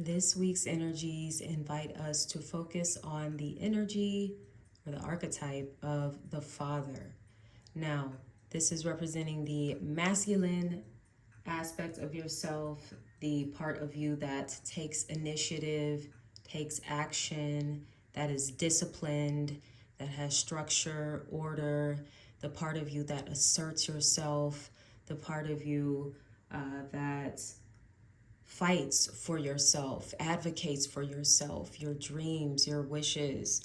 This week's energies invite us to focus on the energy or the archetype of the father. Now, this is representing the masculine aspect of yourself, the part of you that takes initiative, takes action, that is disciplined, that has structure, order, the part of you that asserts yourself, the part of you that fights for yourself, advocates for yourself, your dreams, your wishes,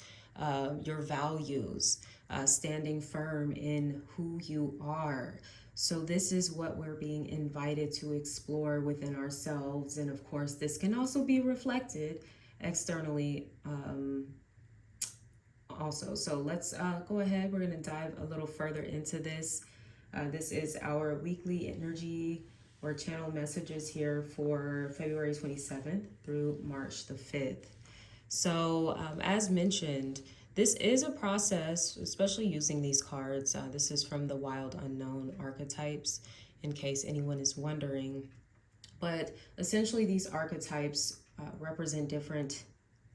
your values, standing firm in who you are. So this is what we're being invited to explore within ourselves. And of course, this can also be reflected externally also. So let's go ahead. We're going to dive a little further into this. This is our weekly energy or channel messages here for February 27th through March the 5th. So as mentioned, this is a process, especially using these cards. This is from the Wild Unknown Archetypes, in case anyone is wondering. But essentially, these archetypes represent different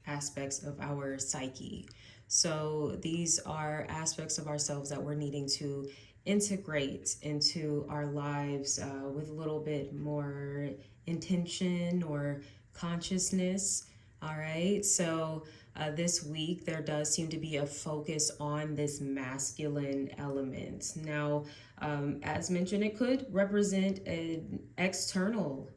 aspects of our psyche. So these are aspects of ourselves that we're needing to integrate into our lives with a little bit more intention or consciousness. All right, so this week there does seem to be a focus on this masculine element. Now, as mentioned, it could represent an external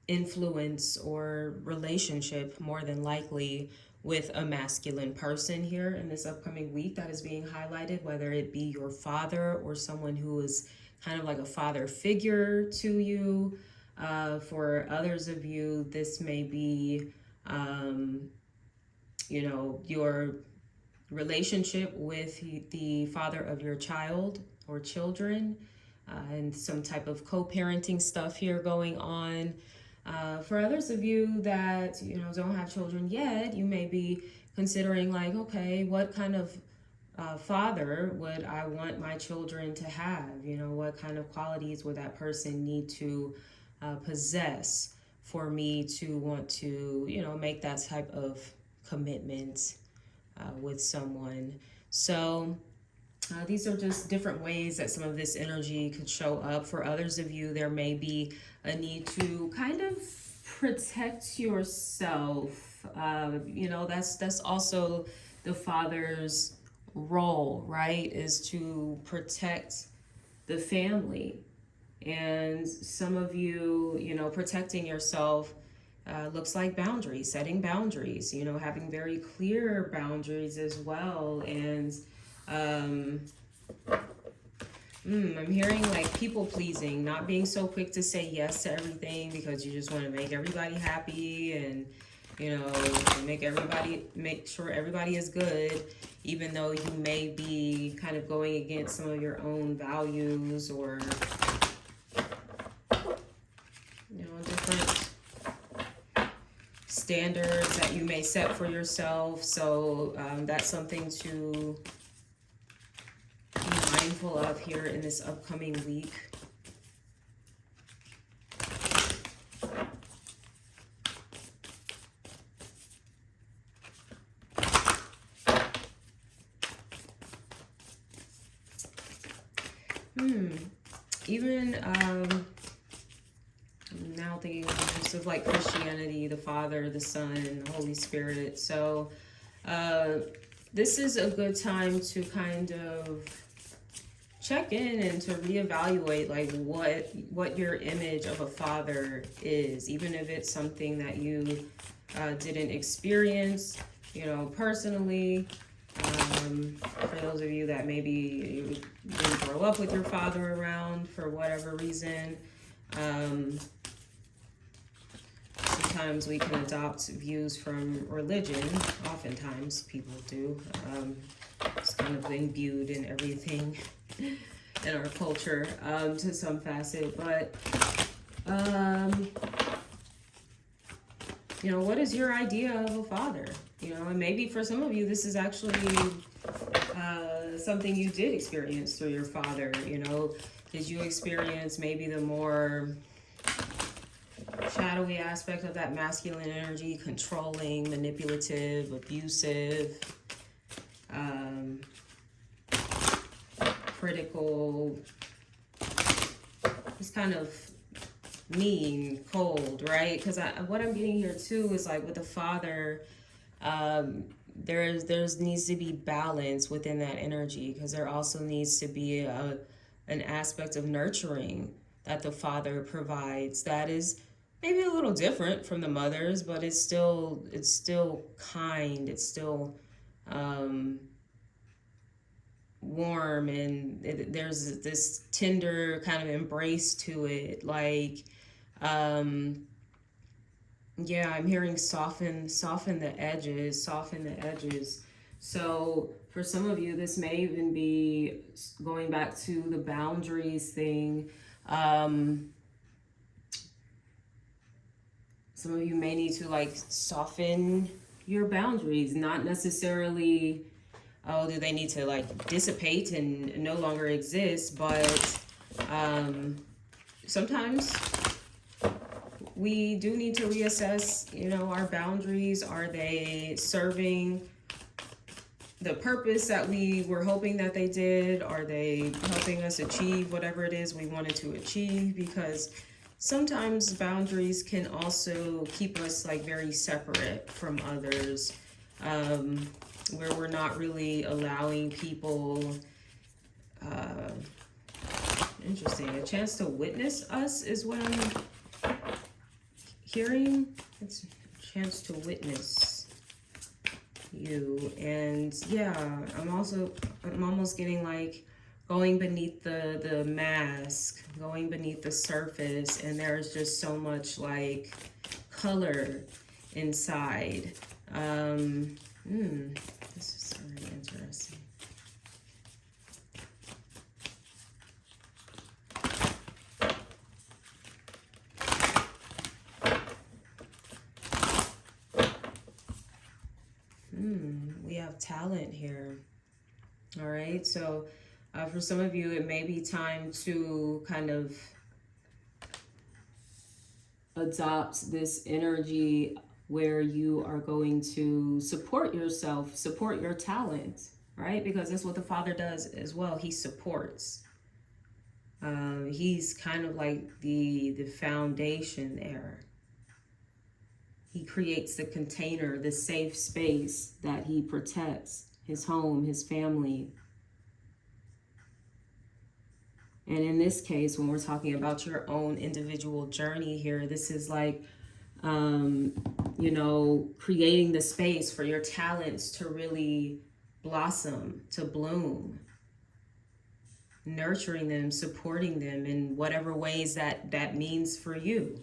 influence or relationship, more than likely, with a masculine person here in this upcoming week that is being highlighted, whether it be your father or someone who is kind of like a father figure to you. For others of you, this may be, your relationship with the father of your child or children, and some type of co-parenting stuff here going on. For others of you that, don't have children yet, you may be considering like, okay, what kind of father would I want my children to have? What kind of qualities would that person need to possess for me to want to, make that type of commitment with someone. So these are just different ways that some of this energy could show up. For others of you, there may be a need to kind of protect yourself. That's also the father's role, right? Is to protect the family. And some of you, protecting yourself looks like boundaries, setting boundaries, having very clear boundaries as well. And I'm hearing like people pleasing, not being so quick to say yes to everything because you just want to make everybody happy and, make sure everybody is good, even though you may be kind of going against some of your own values or, different standards that you may set for yourself. So that's something to be mindful of here in this upcoming week. Even I'm now thinking just of like Christianity, the Father, the Son, the Holy Spirit. So this is a good time to kind of check in and to reevaluate like what your image of a father is, even if it's something that you didn't experience, personally. For those of you that maybe you didn't grow up with your father around for whatever reason, sometimes we can adopt views from religion. Oftentimes people do. It's kind of imbued in everything in our culture to some facet. But, what is your idea of a father? And maybe for some of you, this is actually something you did experience through your father. Did you experience maybe the more shadowy aspect of that masculine energy, controlling, manipulative, abusive, critical, just kind of mean, cold, right? Because what I'm getting here too is like with the father, there's needs to be balance within that energy, because there also needs to be an aspect of nurturing that the father provides that is maybe a little different from the mother's, but it's still kind, it's still warm, and there's this tender kind of embrace to it, like yeah, I'm hearing soften the edges. So for some of you, this may even be going back to the boundaries thing. Some of you may need to like soften your boundaries, not necessarily, oh, do they need to like dissipate and no longer exist, but sometimes we do need to reassess, you know, our boundaries. Are they serving the purpose that we were hoping that they did? Are they helping us achieve whatever it is we wanted to achieve? Because sometimes boundaries can also keep us like very separate from others, where we're not really allowing people, interesting, a chance to witness us is what I'm hearing. It's a chance to witness you. And yeah, I'm almost getting like going beneath the mask, going beneath the surface, and there's just so much like color inside. This is very interesting. We have talent here. All right, so for some of you, it may be time to kind of adopt this energy where you are going to support yourself, support your talent, right? Because that's what the Father does as well. He supports. He's kind of like the foundation there. He creates the container, the safe space that he protects, his home, his family. And in this case, when we're talking about your own individual journey here, this is like, you know, creating the space for your talents to really blossom, to bloom, nurturing them, supporting them in whatever ways that means for you.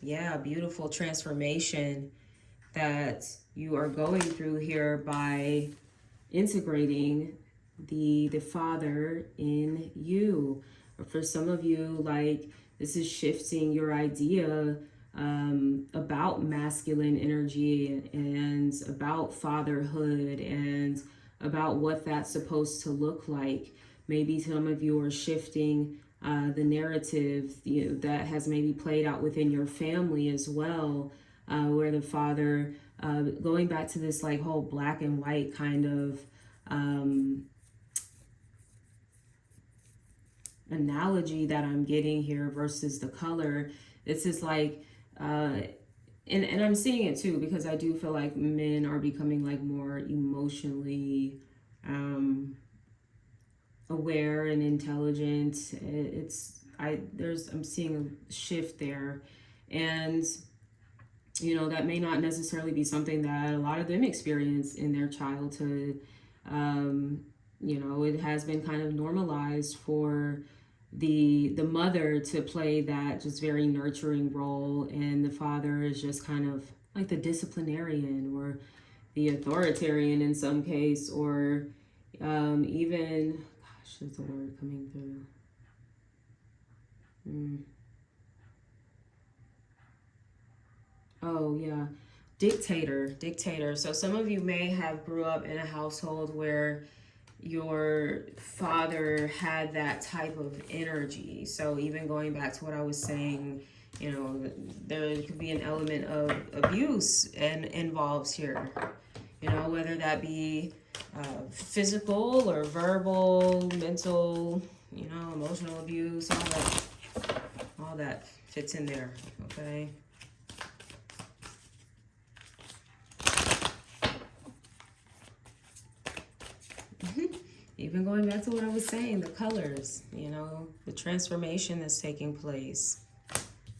Yeah, beautiful transformation that you are going through here by integrating the Father in you. For some of you, like, this is shifting your idea about masculine energy and about fatherhood and about what that's supposed to look like. Maybe some of you are shifting the narrative, you know, that has maybe played out within your family as well, where the father, going back to this like whole black and white kind of analogy that I'm getting here versus the color. This is like, and I'm seeing it too, because I do feel like men are becoming like more emotionally aware and intelligent. I'm seeing a shift there, and you know, that may not necessarily be something that a lot of them experience in their childhood. You know, it has been kind of normalized for the mother to play that just very nurturing role, and the father is just kind of like the disciplinarian or the authoritarian in some case, or even, gosh, there's a word coming through. Oh yeah, dictator. So some of you may have grew up in a household where your father had that type of energy. So even going back to what I was saying, you know, there could be an element of abuse and involves here. You know, whether that be physical or verbal, mental, you know, emotional abuse, all that fits in there, okay? Even going back to what I was saying, the colors, you know, the transformation that's taking place.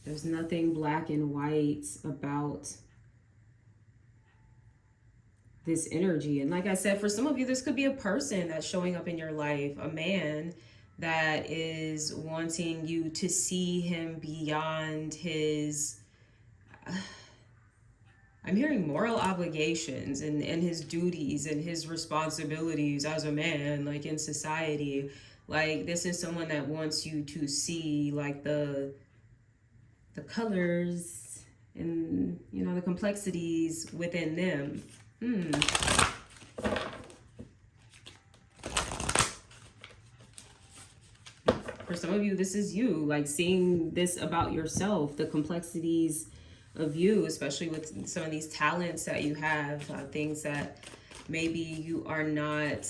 There's nothing black and white about this energy. And like I said, for some of you, this could be a person that's showing up in your life, a man that is wanting you to see him beyond his, I'm hearing moral obligations and his duties and his responsibilities as a man, like in society. Like, this is someone that wants you to see like the colors and, you know, the complexities within them. For some of you, this is you, like seeing this about yourself, the complexities of you, especially with some of these talents that you have, things that maybe you are not,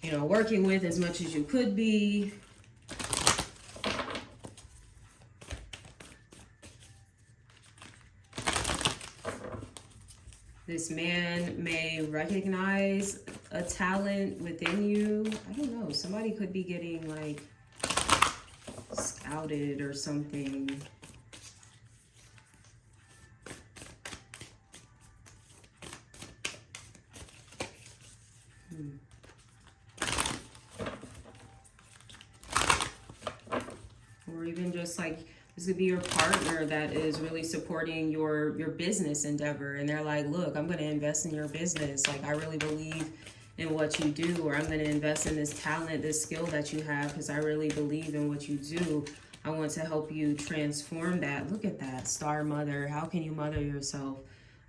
you know, working with as much as you could be. This man may recognize a talent within you. I don't know. Somebody could be getting like scouted or something. Or even just like, this could be your partner that is really supporting your business endeavor, and they're like, look, I'm going to invest in your business. Like, I really believe in what you do, or I'm going to invest in this talent, this skill that you have, because I really believe in what you do. I want to help you transform that. Look at that, star mother. How can you mother yourself?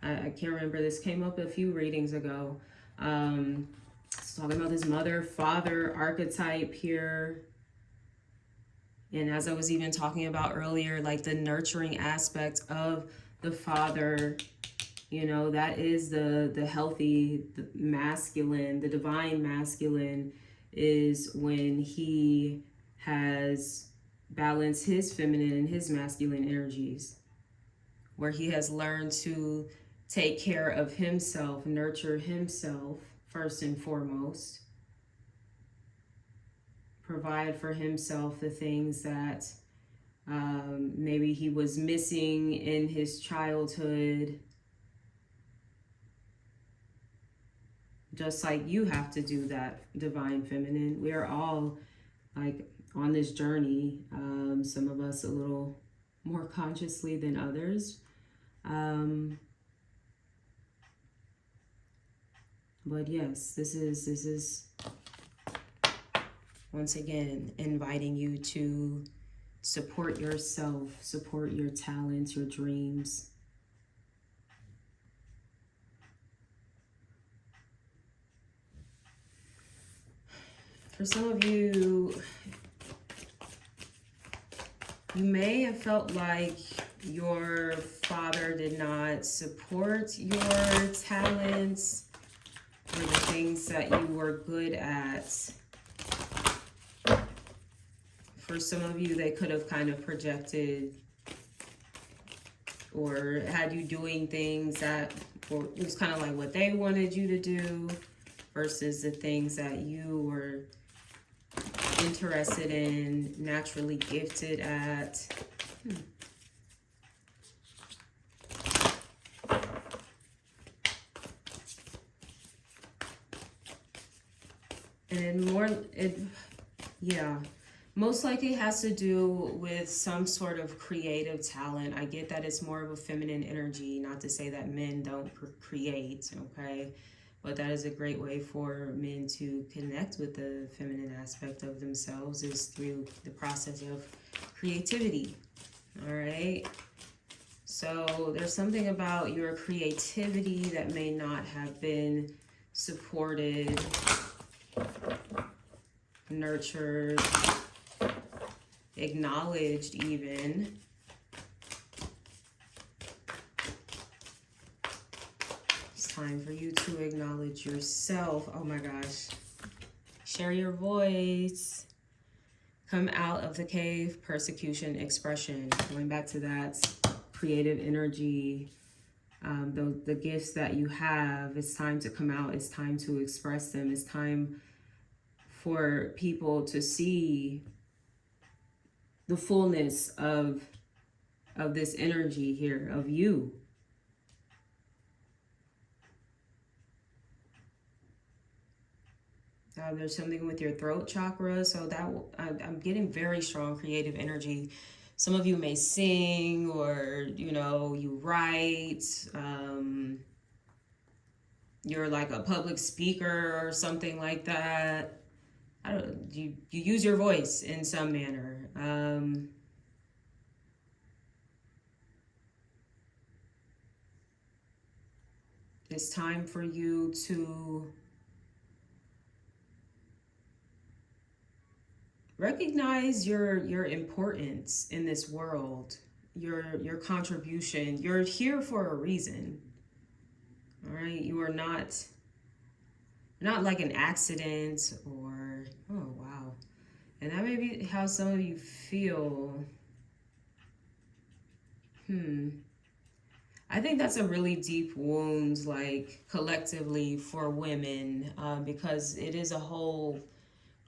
I can't remember. This came up a few readings ago. It's talking about this mother, father archetype here. And as I was even talking about earlier, like the nurturing aspect of the father, you know, that is the healthy, the masculine, the divine masculine is when he has balanced his feminine and his masculine energies, where he has learned to take care of himself, nurture himself first and foremost. Provide for himself the things that maybe he was missing in his childhood. Just like you have to do that, divine feminine. We are all like on this journey. Some of us a little more consciously than others. But yes, this is once again, inviting you to support yourself, support your talents, your dreams. For some of you, you may have felt like your father did not support your talents or the things that you were good at. For some of you, they could have kind of projected or had you doing things that it was kind of like what they wanted you to do versus the things that you were interested in, naturally gifted at. And most likely has to do with some sort of creative talent. I get that it's more of a feminine energy, not to say that men don't create, okay? But that is a great way for men to connect with the feminine aspect of themselves, is through the process of creativity, all right? So there's something about your creativity that may not have been supported, nurtured. acknowledged even. It's time for you to acknowledge yourself. Oh my gosh. Share your voice. Come out of the cave, persecution, expression. Going back to that creative energy, the gifts that you have, it's time to come out. It's time to express them. It's time for people to see the fullness of this energy here, of you. There's something with your throat chakra, so that I'm getting very strong creative energy. Some of you may sing, or you write. You're like a public speaker or something like that. You use your voice in some manner. It's time for you to recognize your importance in this world, your contribution. You're here for a reason. All right, you are not like an accident, or oh wow. And that may be how some of you feel. I think that's a really deep wound, like collectively for women, because it is a whole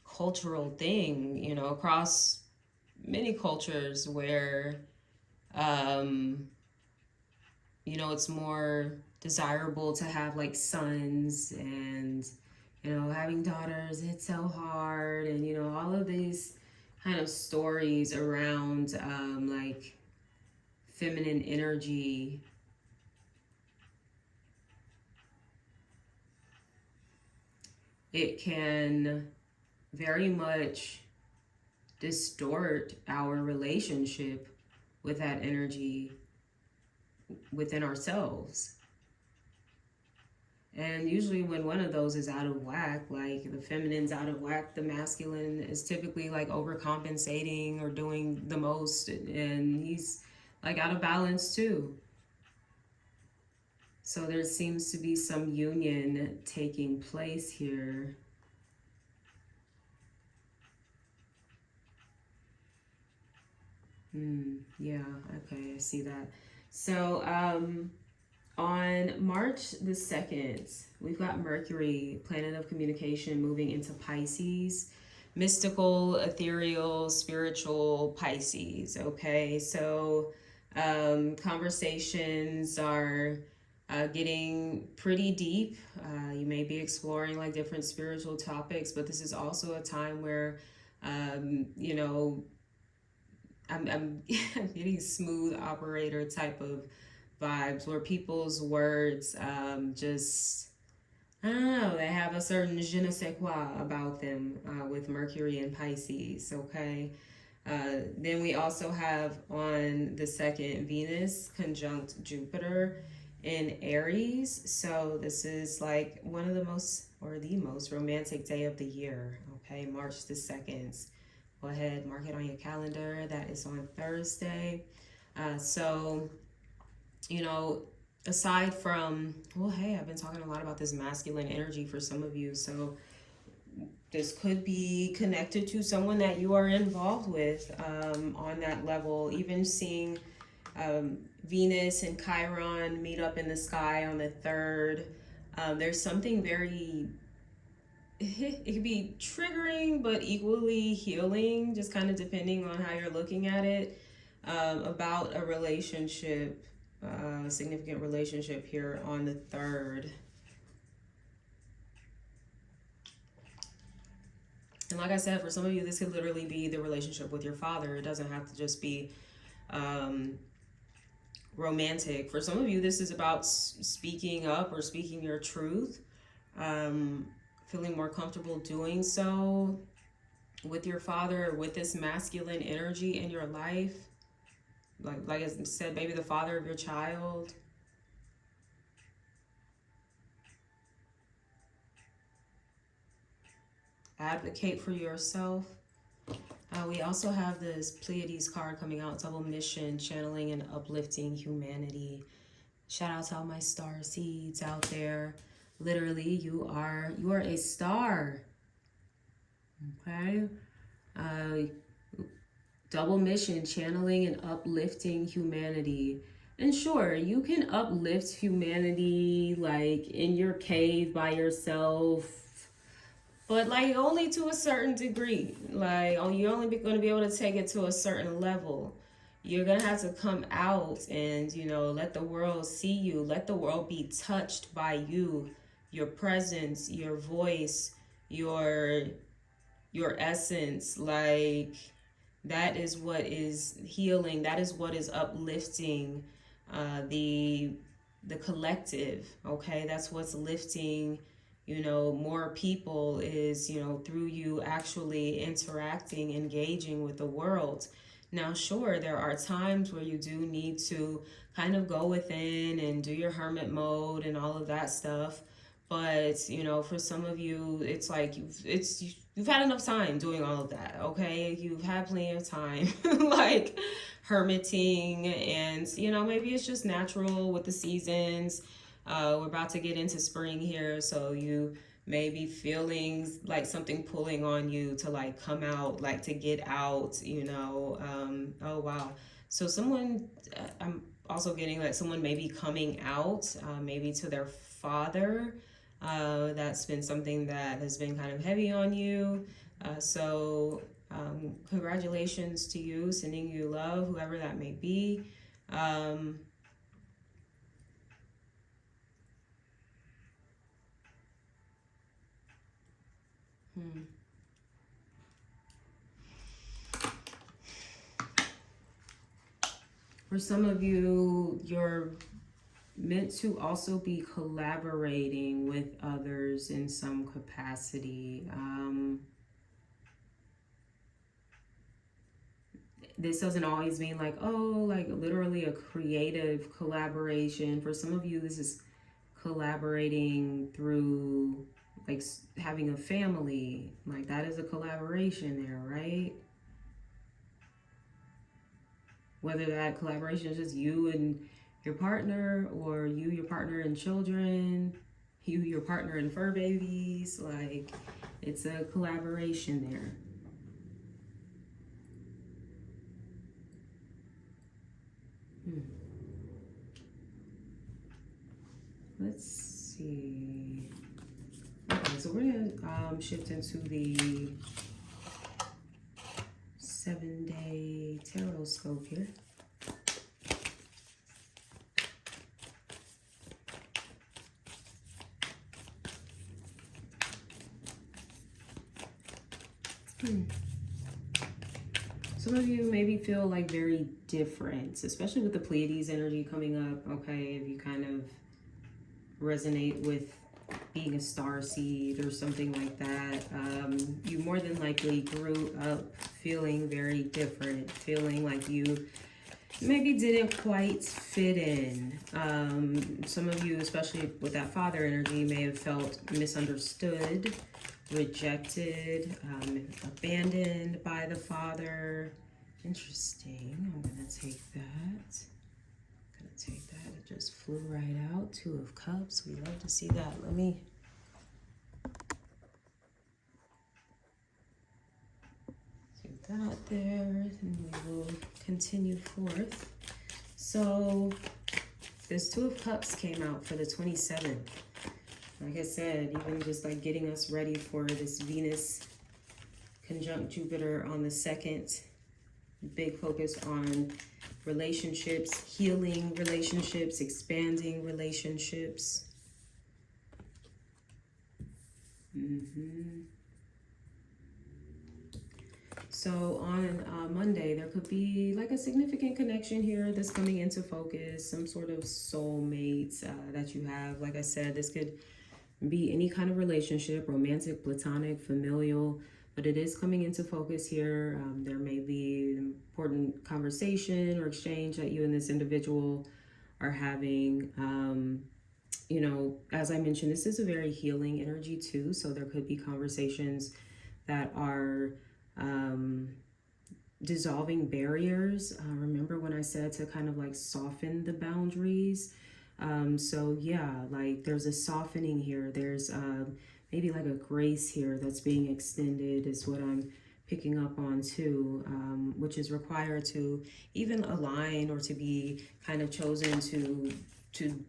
cultural thing, across many cultures where, it's more desirable to have like sons, and, having daughters, it's so hard. And, all of these kind of stories around, like feminine energy. It can very much distort our relationship with that energy within ourselves. And usually when one of those is out of whack, like the feminine's out of whack, the masculine is typically like overcompensating or doing the most, and he's like out of balance too. So there seems to be some union taking place here. Yeah, okay, I see that. So on March the 2nd, we've got Mercury, planet of communication, moving into Pisces. Mystical, ethereal, spiritual Pisces, okay? So conversations are getting pretty deep. You may be exploring like different spiritual topics, but this is also a time where, I'm getting smooth operator type of vibes, where people's words just, I don't know, they have a certain je ne sais quoi about them with Mercury and Pisces, okay? Then we also have on the 2nd Venus conjunct Jupiter in Aries. So this is like one of the most, or the most romantic day of the year, okay? March the 2nd. Go ahead, mark it on your calendar. That is on Thursday. So, aside from, well, hey, I've been talking a lot about this masculine energy for some of you. So this could be connected to someone that you are involved with on that level. Even seeing Venus and Chiron meet up in the sky on the 3rd. There's something very, it could be triggering but equally healing, just kind of depending on how you're looking at it, about a relationship, significant relationship here on the 3rd. And like I said, for some of you, this could literally be the relationship with your father. It doesn't have to just be romantic. For some of you, this is about speaking up or speaking your truth, feeling more comfortable doing so with your father, with this masculine energy in your life. Like I said, maybe the father of your child. Advocate for yourself. We also have this Pleiades card coming out, double mission, channeling and uplifting humanity. Shout out to all my star seeds out there. Literally, you are a star. Okay? Double mission, channeling and uplifting humanity. And sure, you can uplift humanity like in your cave by yourself, but like only to a certain degree. Like, oh, you're only going to be able to take it to a certain level. You're going to have to come out and, you know, let the world see you. Let the world be touched by you, your presence, your voice, your essence. Like, that is what is healing. That is what is uplifting the collective. Okay, that's what's lifting, you know, more people is, you know, through you actually interacting, engaging with the world. Now, sure, there are times where you do need to kind of go within and do your hermit mode and all of that stuff. But, you know, for some of you, it's like you've had enough time doing all of that, okay? You've had plenty of time, like hermiting, and, you know, maybe it's just natural with the seasons. We're about to get into spring here, so you may be feeling like something pulling on you to like come out, like to get out, you know. Oh, wow. So someone, I'm also getting like someone may be coming out, maybe to their father. That's been something that has been kind of heavy on you. So congratulations to you, sending you love, whoever that may be. For some of you, you're meant to also be collaborating with others in some capacity. This doesn't always mean like, oh, like literally a creative collaboration. For some of you, this is collaborating through like having a family. Like that is a collaboration there, right? Whether that collaboration is just you and your partner, or you, your partner, and children, you, your partner, and fur babies. Like, it's a collaboration there. Let's see. Okay, so we're gonna shift into the 7-day Tarotscope here. Some of you maybe feel like very different, especially with the Pleiades energy coming up. Okay, if you kind of resonate with being a star seed or something like that, you more than likely grew up feeling very different, feeling like you maybe didn't quite fit in. Some of you, especially with that father energy, may have felt misunderstood, rejected, abandoned by the father. Interesting. I'm gonna take that. It just flew right out. 2 of Cups. We love to see that. Let me take that there, and we will continue forth. So this 2 of Cups came out for the 27th. Like I said, even just like getting us ready for this Venus conjunct Jupiter on the 2nd. Big focus on relationships, healing relationships, expanding relationships. So on Monday, there could be like a significant connection here that's coming into focus, some sort of soulmate that you have. Like I said, this could be any kind of relationship, romantic, platonic, familial, but it is coming into focus here. There may be an important conversation or exchange that you and this individual are having. You know, as I mentioned, this is a very healing energy too, so there could be conversations that are dissolving barriers. Remember when I said to kind of like soften the boundaries? So yeah, like there's a softening here. There's maybe like a grace here that's being extended is what I'm picking up on too, which is required to even align or to be kind of chosen to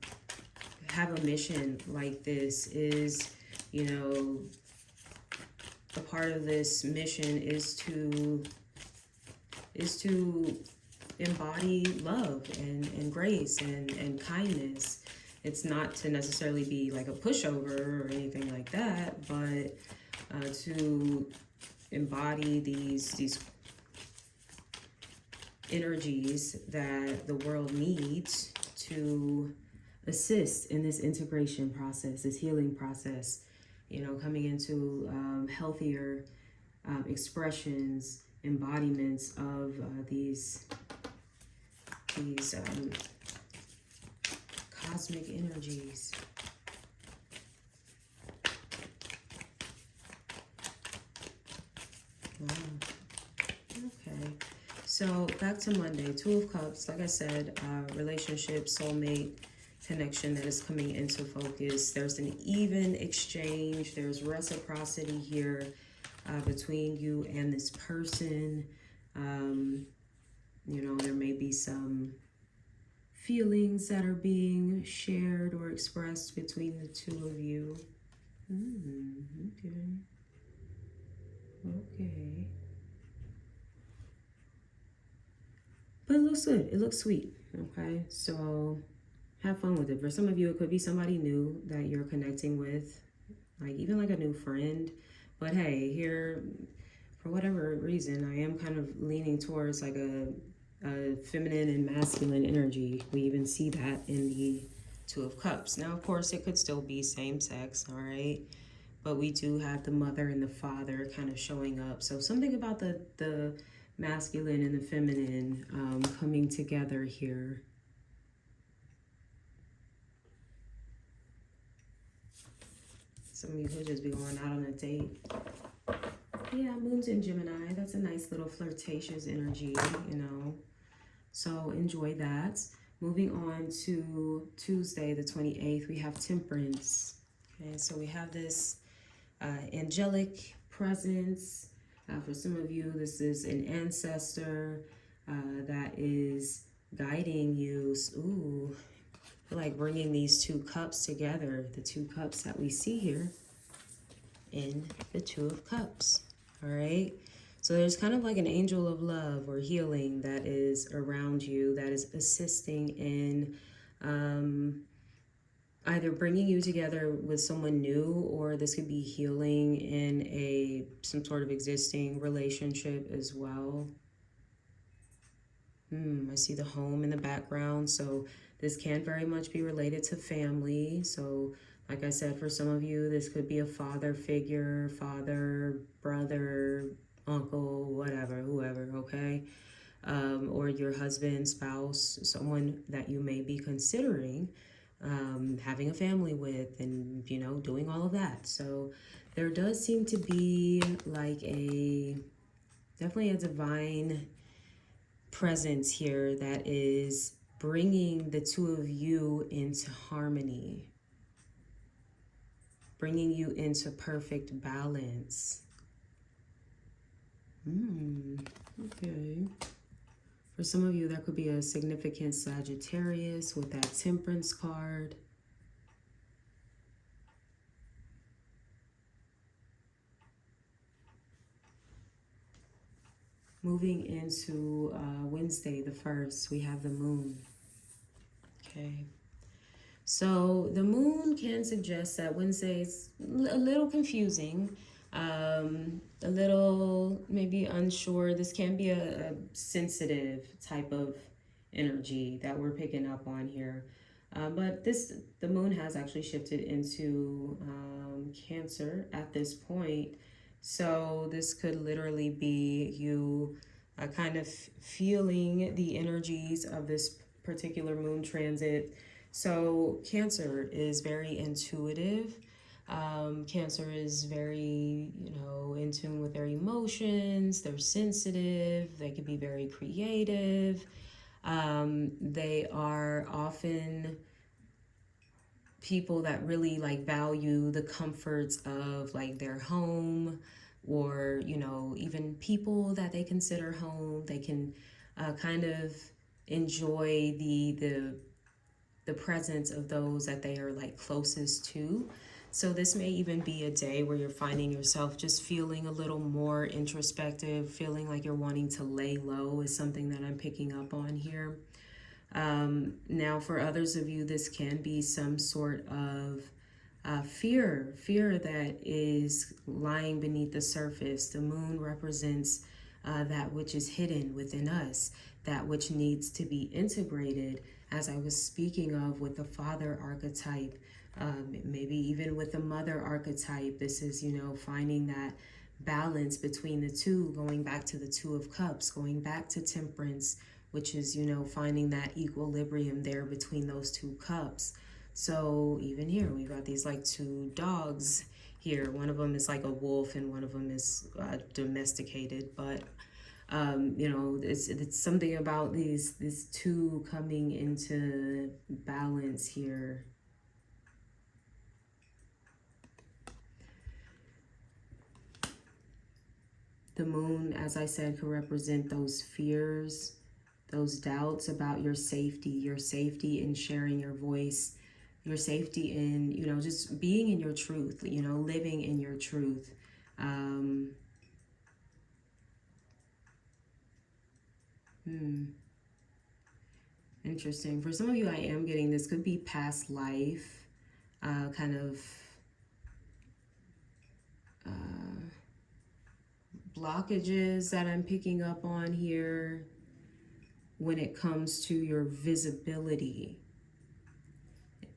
have a mission like this is, you know, a part of this mission is to embody love and grace and kindness. It's not to necessarily be like a pushover or anything like that, but to embody these energies that the world needs to assist in this integration process, this healing process, you know, coming into healthier expressions, embodiments of these cosmic energies. Wow. Okay. So back to Monday, Two of Cups. Like I said, relationship, soulmate connection that is coming into focus. There's an even exchange. There's reciprocity here between you and this person. You know, there may be some feelings that are being shared or expressed between the two of you. Okay. Okay. But it looks good. It looks sweet. Okay. So have fun with it. For some of you, it could be somebody new that you're connecting with, like even like a new friend. But hey, here, for whatever reason, I am kind of leaning towards like a feminine and masculine energy. We even see that in the Two of Cups. Now, of course, it could still be same sex, all right? But we do have the mother and the father kind of showing up. So something about the masculine and the feminine coming together here. Some of you could just be going out on a date. Yeah, moon's in Gemini. That's a nice little flirtatious energy, you know. So enjoy that. Moving on to Tuesday, the 28th, we have Temperance. Okay, so we have this angelic presence. For some of you, this is an ancestor that is guiding you. Ooh, I feel like bringing these two cups together, the two cups that we see here in the Two of Cups. All right. So there's kind of like an angel of love or healing that is around you, that is assisting in either bringing you together with someone new, or this could be healing in some sort of existing relationship as well. I see the home in the background, so this can very much be related to family. So like I said, for some of you, this could be a father figure, father, brother, uncle, whatever, whoever, okay? Or your husband, spouse, someone that you may be considering having a family with, and, you know, doing all of that. So there does seem to be like definitely a divine presence here that is bringing the two of you into harmony, bringing you into perfect balance. Okay. For some of you, there could be a significant Sagittarius with that Temperance card. Moving into Wednesday, the 1st, we have the moon. Okay. So the moon can suggest that Wednesday is a little confusing, a little maybe unsure. This can be a sensitive type of energy that we're picking up on here. But the moon has actually shifted into Cancer at this point. So this could literally be you kind of feeling the energies of this particular moon transit. So Cancer is very intuitive. Cancer is very, you know, in tune with their emotions. They're sensitive. They can be very creative. They are often people that really like value the comforts of like their home, or, you know, even people that they consider home. They can kind of enjoy the presence of those that they are like closest to. So this may even be a day where you're finding yourself just feeling a little more introspective, feeling like you're wanting to lay low is something that I'm picking up on here. Now, for others of you, this can be some sort of fear that is lying beneath the surface. The moon represents that which is hidden within us, that which needs to be integrated, as I was speaking of with the father archetype, maybe even with the mother archetype. This is, you know, finding that balance between the two, going back to the Two of Cups, going back to Temperance, which is, you know, finding that equilibrium there between those two cups. So even here, we've got these like two dogs here. One of them is like a wolf and one of them is domesticated. But, you know, it's something about these two coming into balance here. The moon, as I said, could represent those fears, those doubts about your safety in sharing your voice, your safety in, you know, just being in your truth, you know, living in your truth. Interesting. For some of you, I am getting this could be past life, kind of blockages that I'm picking up on here when it comes to your visibility.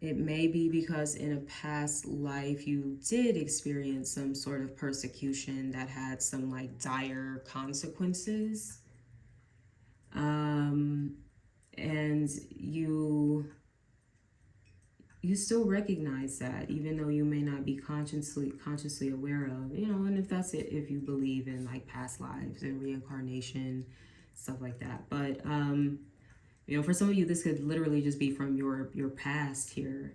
It may be because in a past life you did experience some sort of persecution that had some like dire consequences. And you still recognize that, even though you may not be consciously aware of, you know, and if that's it, if you believe in like past lives and reincarnation, stuff like that. But you know, for some of you, this could literally just be from your past here,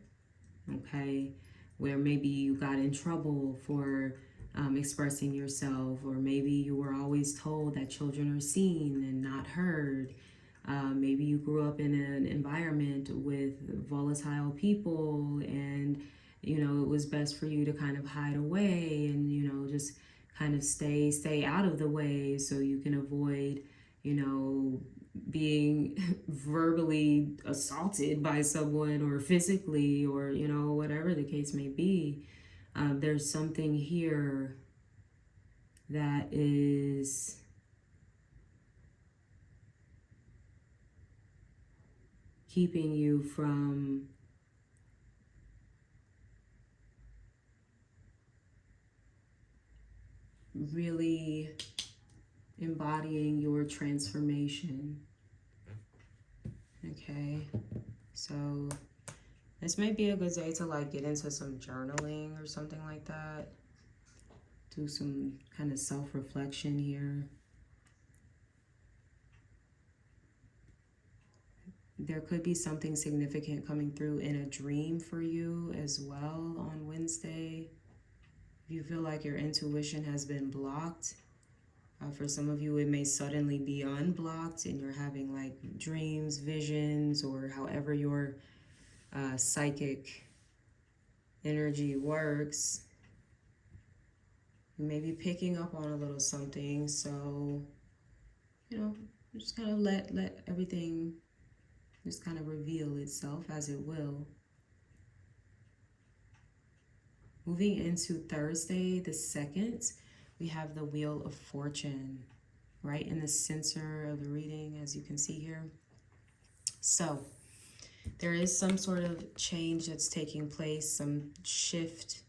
okay, where maybe you got in trouble for expressing yourself, or maybe you were always told that children are seen and not heard. Maybe you grew up in an environment with volatile people and, you know, it was best for you to kind of hide away and, you know, just kind of stay out of the way so you can avoid, you know, being verbally assaulted by someone or physically or, you know, whatever the case may be. There's something here that is keeping you from really embodying your transformation. Okay, so this may be a good day to like get into some journaling or something like that. Do some kind of self-reflection here. There could be something significant coming through in a dream for you as well on Wednesday. If you feel like your intuition has been blocked, for some of you it may suddenly be unblocked and you're having like dreams, visions, or however your psychic energy works. You may be picking up on a little something, so, you know, just kind of let everything just kind of reveal itself as it will. Moving into Thursday, the 2nd, we have the Wheel of Fortune right in the center of the reading, as you can see here. So there is some sort of change that's taking place, some shift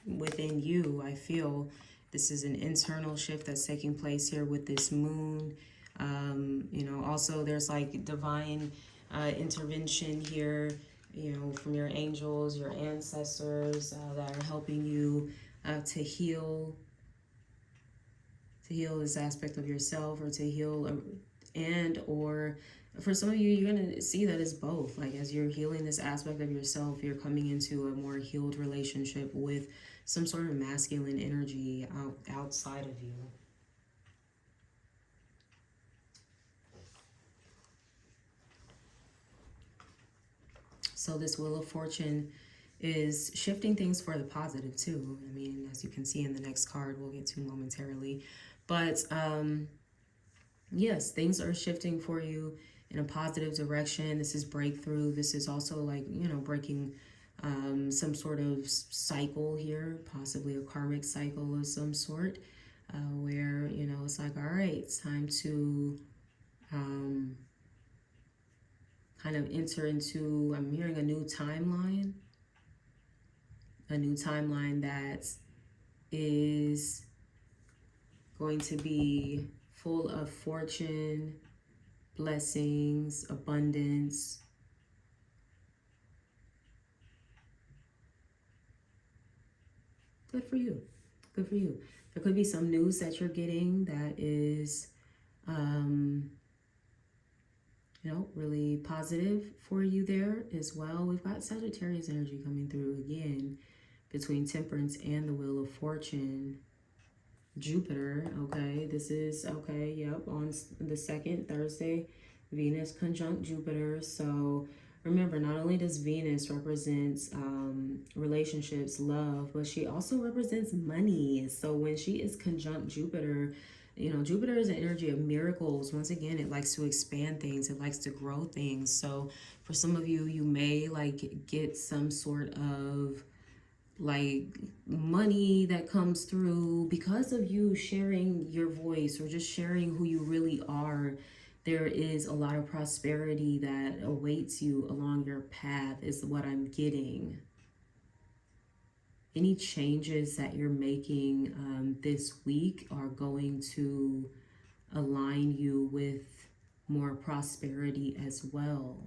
within you. I feel this is an internal shift that's taking place here with this moon. You know, also there's like divine intervention here you know, from your angels, your ancestors that are helping you to heal this aspect of yourself, or to heal, and or for some of you, you're going to see that it's both. Like, as you're healing this aspect of yourself, you're coming into a more healed relationship with some sort of masculine energy outside of you. So this Wheel of Fortune is shifting things for the positive too. I mean, as you can see in the next card, we'll get to momentarily. But yes, things are shifting for you in a positive direction. This is breakthrough. This is also like, you know, breaking some sort of cycle here, possibly a karmic cycle of some sort, where, you know, it's like, all right, it's time to kind of enter into, I'm hearing a new timeline that is going to be full of fortune, blessings, abundance. Good for you. Good for you. There could be some news that you're getting that is, you know, really positive for you there as well. We've got Sagittarius energy coming through again between Temperance and the Wheel of Fortune. Jupiter, okay, this is, okay, yep, on the 2nd, Thursday, Venus conjunct Jupiter. So remember, not only does Venus represent relationships, love, but she also represents money. So when she is conjunct Jupiter, you know, Jupiter is an energy of miracles. Once again, it likes to expand things. It likes to grow things. So for some of you, you may like get some sort of like money that comes through because of you sharing your voice, or just sharing who you really are. There is a lot of prosperity that awaits you along your path, is what I'm getting. Any changes that you're making this week are going to align you with more prosperity as well.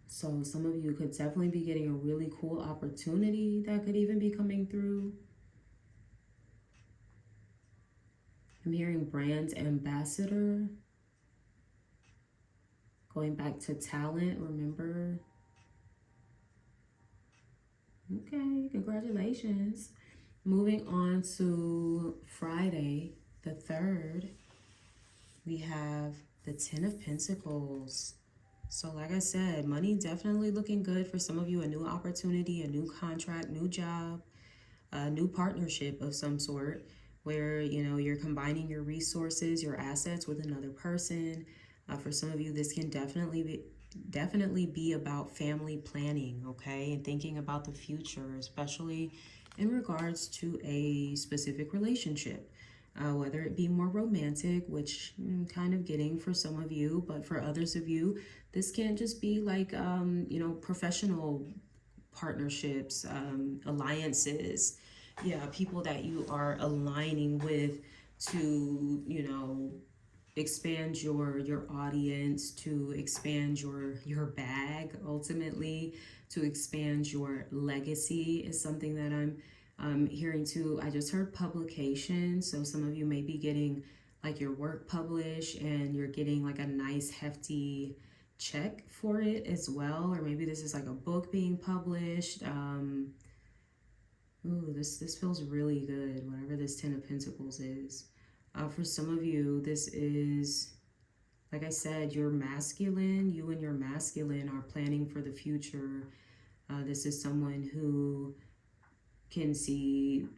So some of you could definitely be getting a really cool opportunity that could even be coming through. I'm hearing brand ambassador. Going back to talent, remember? Okay, congratulations. Moving on to Friday, the 3rd, we have the 10 of Pentacles. So like I said, money definitely looking good for some of you. A new opportunity, a new contract, new job, a new partnership of some sort, where, you know, you're combining your resources, your assets with another person. For some of you, this can definitely be about family planning, okay, and thinking about the future, especially in regards to a specific relationship. Whether it be more romantic, which I'm kind of getting for some of you, but for others of you, this can just be like, you know, professional partnerships, alliances. Yeah, people that you are aligning with to, you know, expand your audience, to expand your bag, ultimately, to expand your legacy is something that I'm hearing too. I just heard publication, so some of you may be getting like your work published, and you're getting like a nice hefty check for it as well. Or maybe this is like a book being published. Ooh, this feels really good, whatever this 10 of Pentacles is. For some of you, this is, like I said, your masculine. You and your masculine are planning for the future. This is someone who can see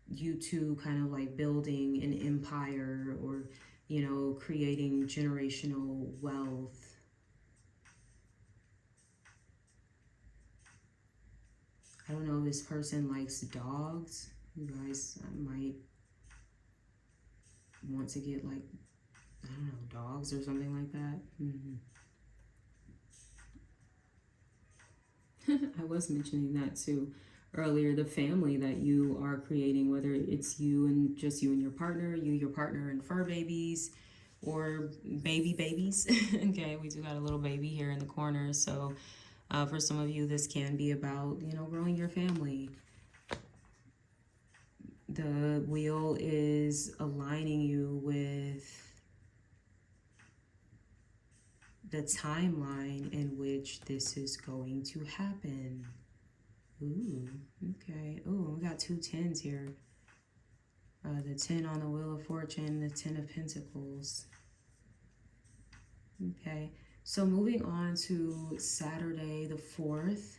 you two kind of like building an empire, or, you know, creating generational wealth. I don't know if this person likes dogs. You guys might want to get like, I don't know, dogs or something like that. I was mentioning that too. earlier, the family that you are creating, whether it's you and just you and your partner, your partner and fur babies, or babies. Okay, we do got a little baby here in the corner. So for some of you, this can be about, you know, growing your family. The wheel is aligning you with the timeline in which this is going to happen. Ooh, okay. Oh, we got 2 10s here. The 10 on the Wheel of Fortune, the 10 of Pentacles. Okay, so moving on to Saturday the 4th,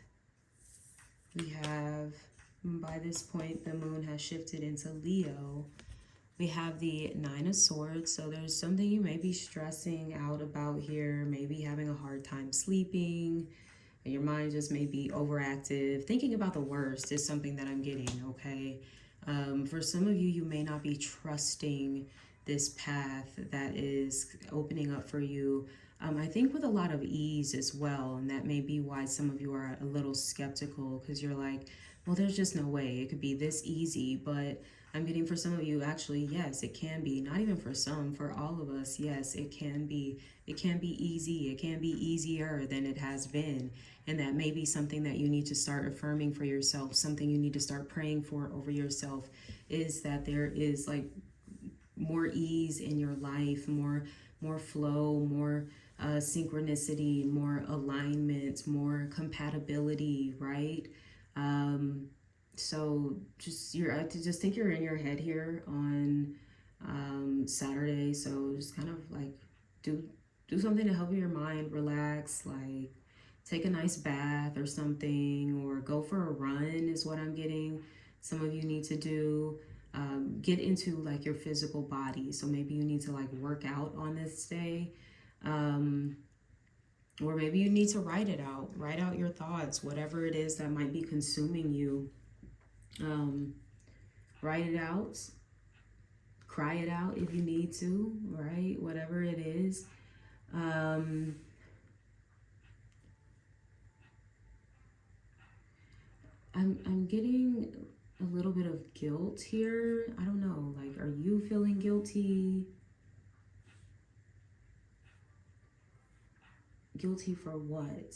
we have, by this point, the moon has shifted into Leo. We have the 9 of Swords, so there's something you may be stressing out about here, maybe having a hard time sleeping. Your mind just may be overactive. Thinking about the worst is something that I'm getting, okay? For some of you, you may not be trusting this path that is opening up for you. I think with a lot of ease as well, and that may be why some of you are a little skeptical, because you're like, well, there's just no way it could be this easy. But I'm getting for some of you, actually, yes, it can be. Not even for some, for all of us, yes, it can be. It can be easy. It can be easier than it has been. And that may be something that you need to start affirming for yourself, something you need to start praying for over yourself, is that there is like more ease in your life, more flow, more synchronicity, more alignment, more compatibility, right? So I just think you're in your head here on Saturday. So just kind of like do something to help your mind relax, like take a nice bath or something, or go for a run is what I'm getting. Some of you need to do. Get into like your physical body. So maybe you need to like work out on this day. Or maybe you need to write it out. Write out your thoughts, whatever it is that might be consuming you. Write it out. Cry it out if you need to, right? Whatever it is. I'm getting a little bit of guilt here. I don't know, like, are you feeling guilty? Guilty for what?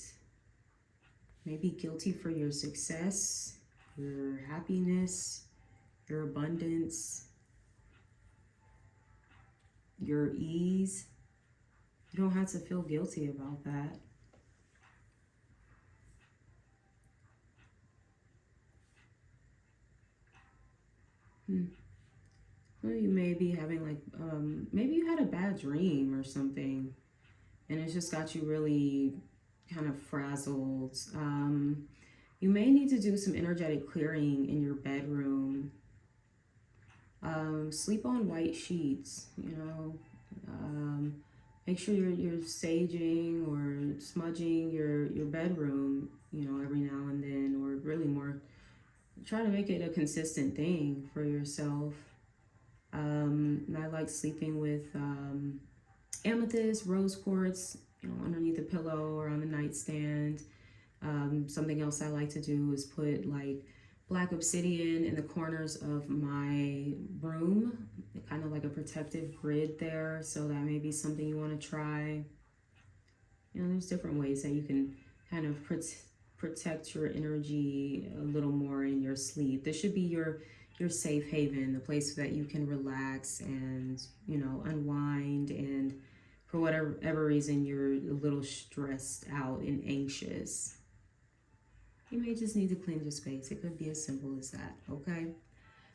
Maybe guilty for your success, your happiness, your abundance, your ease. You don't have to feel guilty about that. Well, you may be having like, maybe you had a bad dream or something, and it's just got you really kind of frazzled. You may need to do some energetic clearing in your bedroom. Sleep on white sheets, you know. Make sure you're saging or smudging your bedroom, you know, every now and then, or really more. Try to make it a consistent thing for yourself. And I like sleeping with amethyst, rose quartz, you know, underneath the pillow or on the nightstand. Something else I like to do is put like black obsidian in the corners of my room, kind of like a protective grid there. So that may be something you want to try. You know, there's different ways that you can kind of protect your energy a little more in your sleep. This should be your safe haven, the place that you can relax and, you know, unwind. And for whatever reason you're a little stressed out and anxious, you may just need to clean your space. It could be as simple as that, okay?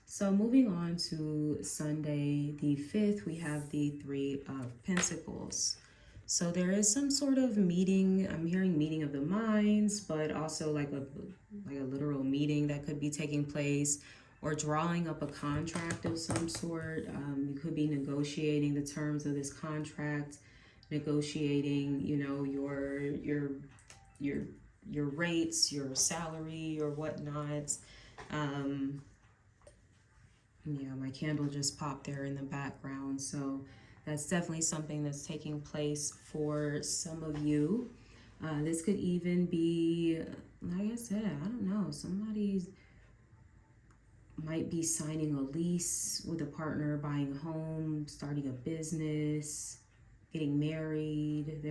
So moving on to Sunday the 5th, we have the 3 of Pentacles. So there is some sort of meeting. I'm hearing meeting of the minds, but also like a literal meeting that could be taking place, or drawing up a contract of some sort. You could be negotiating the terms of this contract, negotiating, you know, your rates, your salary, or whatnot. Yeah, my candle just popped there in the background, so that's definitely something that's taking place for some of you. This could even be, like I said, I don't know, somebody's might be signing a lease with a partner, buying a home, starting a business, getting married.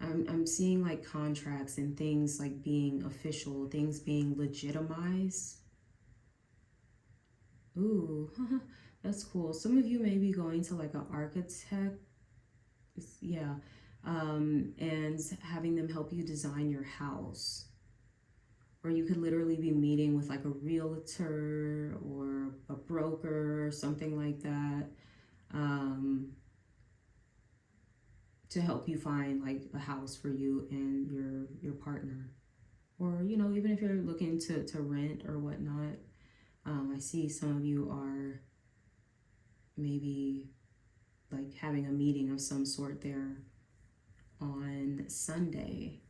I'm seeing like contracts and things like being official, things being legitimized. Ooh, that's cool. Some of you may be going to like an architect, yeah, and having them help you design your house. Or you could literally be meeting with like a realtor or a broker or something like that, to help you find like a house for you and your partner. Or, you know, even if you're looking to rent or whatnot, I see some of you are maybe like having a meeting of some sort there on Sunday.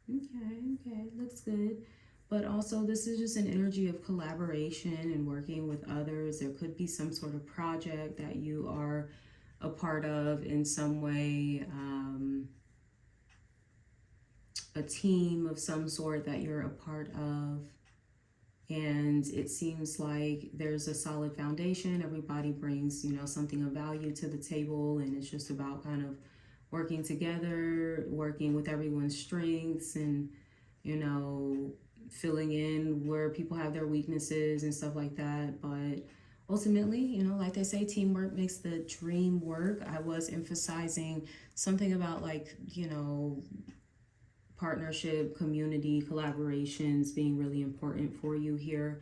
Okay, looks good. But also this is just an energy of collaboration and working with others. There could be some sort of project that you are a part of in some way, a team of some sort that you're a part of. And it seems like there's a solid foundation. Everybody brings, you know, something of value to the table, and it's just about kind of working together, working with everyone's strengths, and, you know, filling in where people have their weaknesses and stuff like that. But ultimately, you know, like they say, teamwork makes the dream work. I was emphasizing something about like, you know, partnership, community, collaborations being really important for you here.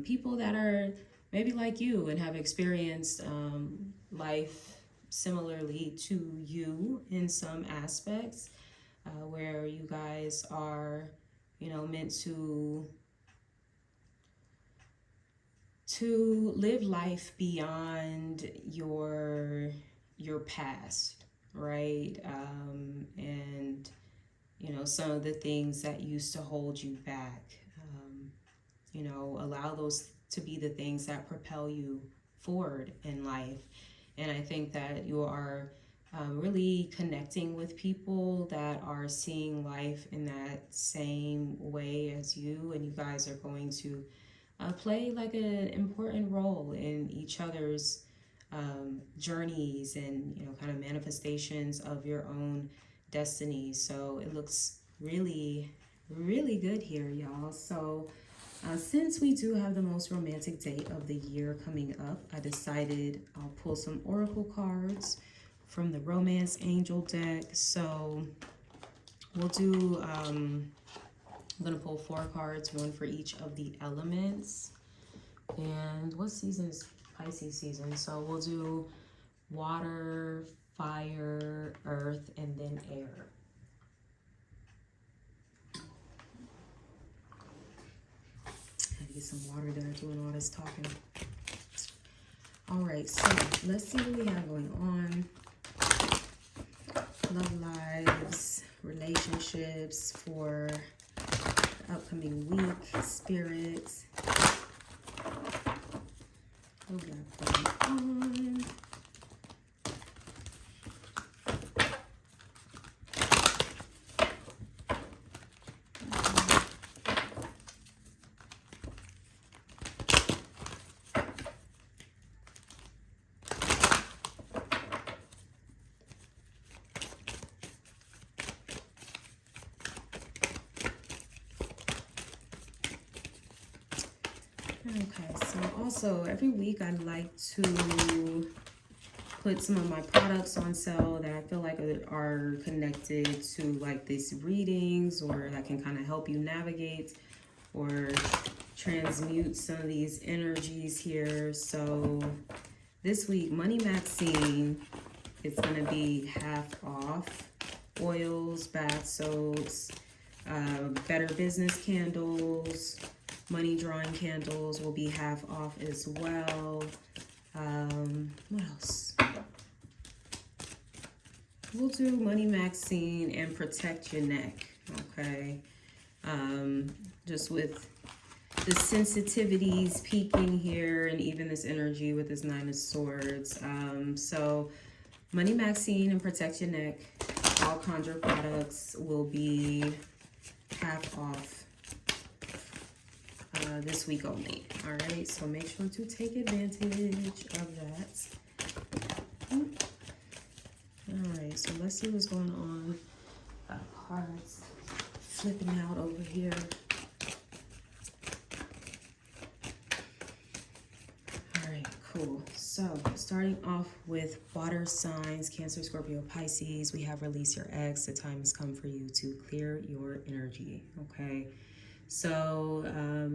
People that are maybe like you and have experienced life similarly to you in some aspects, where you guys are, you know, meant to live life beyond your past, right? And you know, some of the things that used to hold you back, you know, allow those to be the things that propel you forward in life. And I think that you are really connecting with people that are seeing life in that same way as you, and you guys are going to play like an important role in each other's journeys and, you know, kind of manifestations of your own destiny. So it looks really, really good here, y'all. So since we do have the most romantic date of the year coming up, I decided I'll pull some oracle cards from the Romance Angel deck. So we'll do, I'm going to pull 4 cards, one for each of the elements. And what season is Pisces season? So we'll do water, fire, earth, and then air. Gotta get some water there doing all this talking. All right, so let's see what we have going on. Love lives, relationships for the upcoming week, spirits. What we got going on? Okay, so also every week I like to put some of my products on sale that I feel like are connected to like these readings, or that can kind of help you navigate or transmute some of these energies here. So this week, Money Maxine is going to be half off. Oils, bath soaps, Better Business Candles, money drawing candles will be half off as well. What else? We'll do Money Maxine and Protect Your Neck, okay? Just with the sensitivities peaking here, and even this energy with this 9 of Swords. So Money Maxine and Protect Your Neck, all Conjure products will be half off. this week only. All right, so make sure to take advantage of that. All right, so let's see what's going on. Cards flipping out over here. All right, cool. So starting off with water signs, Cancer, Scorpio, Pisces, we have release your ex. The time has come for you to clear your energy, okay? So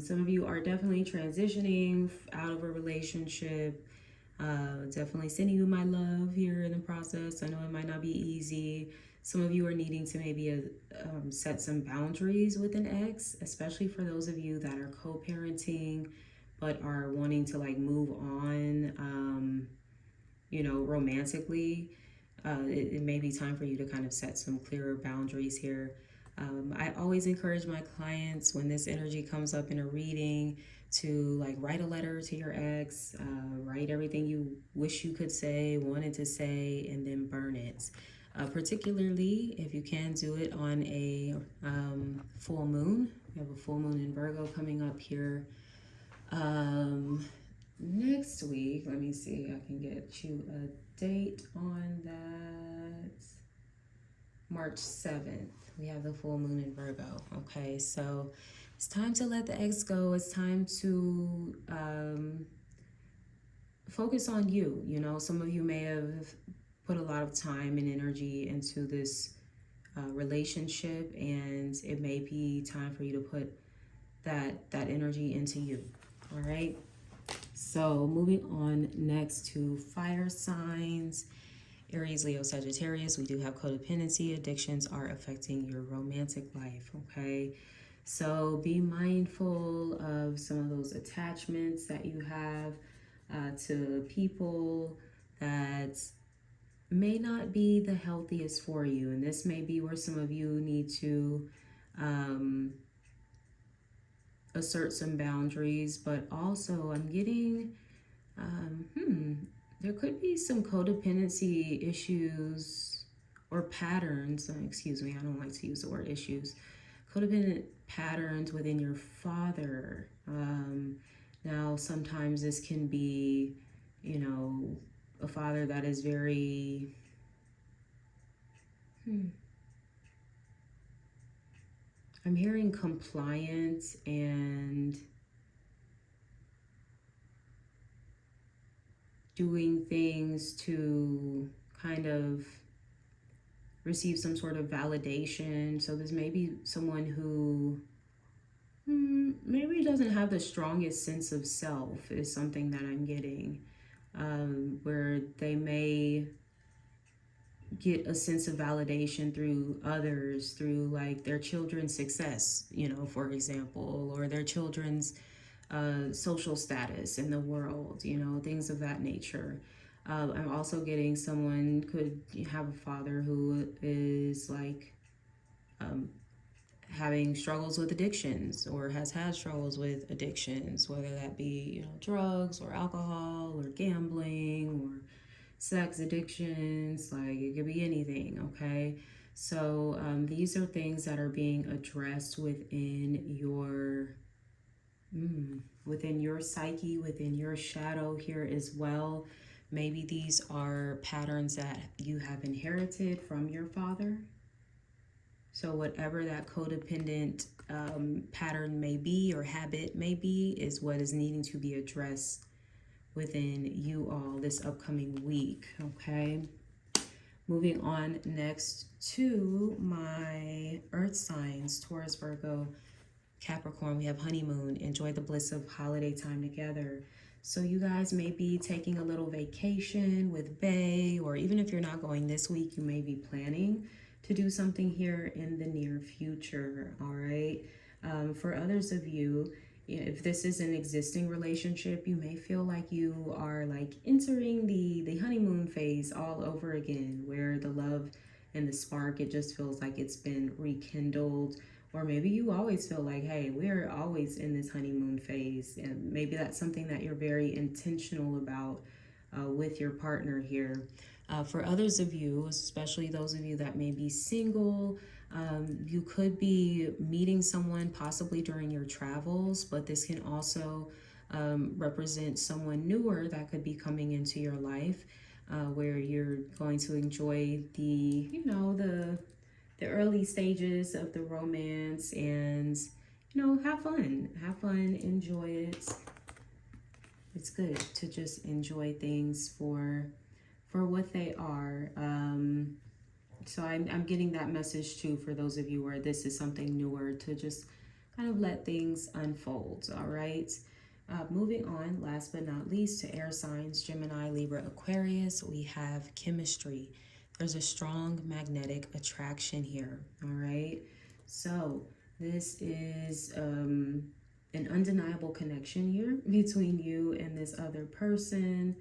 some of you are definitely transitioning out of a relationship. Definitely sending you my love here in the process. I know it might not be easy. Some of you are needing to maybe set some boundaries with an ex, especially for those of you that are co-parenting but are wanting to like move on, you know, romantically. It may be time for you to kind of set some clearer boundaries here. I always encourage my clients when this energy comes up in a reading to like write a letter to your ex, write everything you wish you could say, wanted to say, and then burn it. Particularly if you can do it on a full moon. We have a full moon in Virgo coming up here next week. Let me see, I can get you a date on that. March 7th, we have the full moon in Virgo. Okay, so it's time to let the ex go. It's time to focus on you. You know, some of you may have put a lot of time and energy into this relationship, and it may be time for you to put that energy into you. All right, so moving on next to fire signs. Aries, Leo, Sagittarius, we do have codependency. Addictions are affecting your romantic life, okay? So be mindful of some of those attachments that you have to people that may not be the healthiest for you. And this may be where some of you need to assert some boundaries, but also I'm getting, there could be some codependency issues or patterns, excuse me, I don't like to use the word issues, codependent patterns within your father. Now, sometimes this can be, you know, a father that is very, I'm hearing compliant and doing things to kind of receive some sort of validation. So this may be someone who maybe doesn't have the strongest sense of self is something that I'm getting, where they may get a sense of validation through others, through like their children's success, you know, for example, or their children's social status in the world, you know, things of that nature. I'm also getting someone could have a father who is like having struggles with addictions or has had struggles with addictions, whether that be, you know, drugs or alcohol or gambling or sex addictions, like it could be anything, okay? So these are things that are being addressed within your psyche, within your shadow here as well. Maybe these are patterns that you have inherited from your father. So whatever that codependent pattern may be or habit may be is what is needing to be addressed within you all this upcoming week, okay? Moving on next to my earth signs, Taurus, Virgo, Capricorn, we have honeymoon. Enjoy the bliss of holiday time together. So you guys may be taking a little vacation with Bae, or even if you're not going this week, you may be planning to do something here in the near future, all right? For others of you, if this is an existing relationship, you may feel like you are like entering the honeymoon phase all over again, where the love and the spark, it just feels like it's been rekindled. Or maybe you always feel like, hey, we're always in this honeymoon phase. And maybe that's something that you're very intentional about with your partner here. For others of you, especially those of you that may be single, You could be meeting someone possibly during your travels, but this can also represent someone newer that could be coming into your life, where you're going to enjoy the, you know, the early stages of the romance, and, you know, have fun, enjoy it. It's good to just enjoy things for what they are. So I'm getting that message too for those of you where this is something newer, to just kind of let things unfold. All right. Moving on, last but not least, to air signs, Gemini, Libra, Aquarius, we have chemistry. There's a strong magnetic attraction here. All right. So this is an undeniable connection here between you and this other person.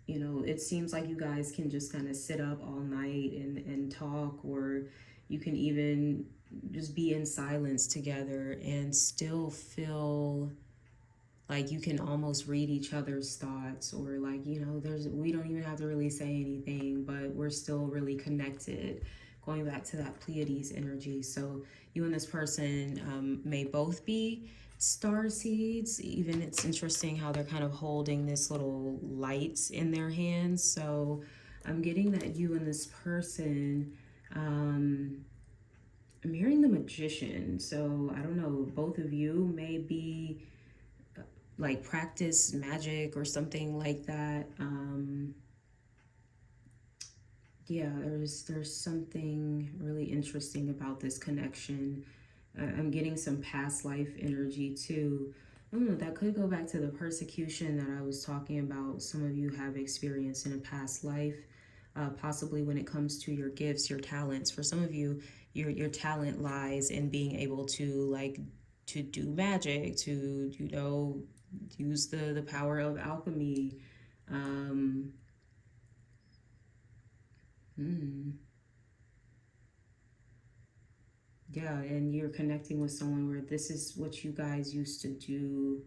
You know, it seems like you guys can just kind of sit up all night and talk, or you can even just be in silence together and still feel like you can almost read each other's thoughts, or like, you know, we don't even have to really say anything, but we're still really connected. Going back to that Pleiades energy. So you and this person may both be star seeds. Even it's interesting how they're kind of holding this little light in their hands. So I'm getting that you and this person, I'm hearing the Magician. So I don't know, both of you may be like practice magic or something like that. Yeah, there's something really interesting about this connection. I'm getting some past life energy too. I don't know, that could go back to the persecution that I was talking about. Some of you have experienced in a past life, possibly when it comes to your gifts, your talents. For some of you, your talent lies in being able to do magic, to, you know, use the power of alchemy. Yeah, and you're connecting with someone where this is what you guys used to do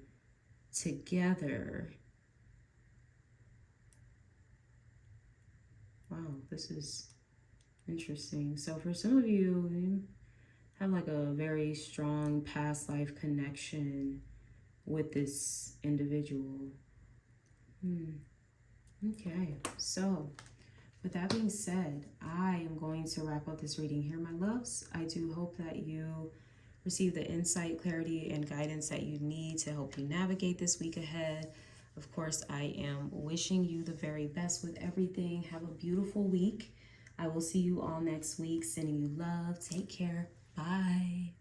together. Wow, this is interesting. So for some of you, you have like a very strong past life connection with this individual. Okay, so with that being said, I am going to wrap up this reading here, my loves. I do hope that you receive the insight, clarity, and guidance that you need to help you navigate this week ahead. Of course, I am wishing you the very best with everything. Have a beautiful week. I will see you all next week. Sending you love. Take care. Bye.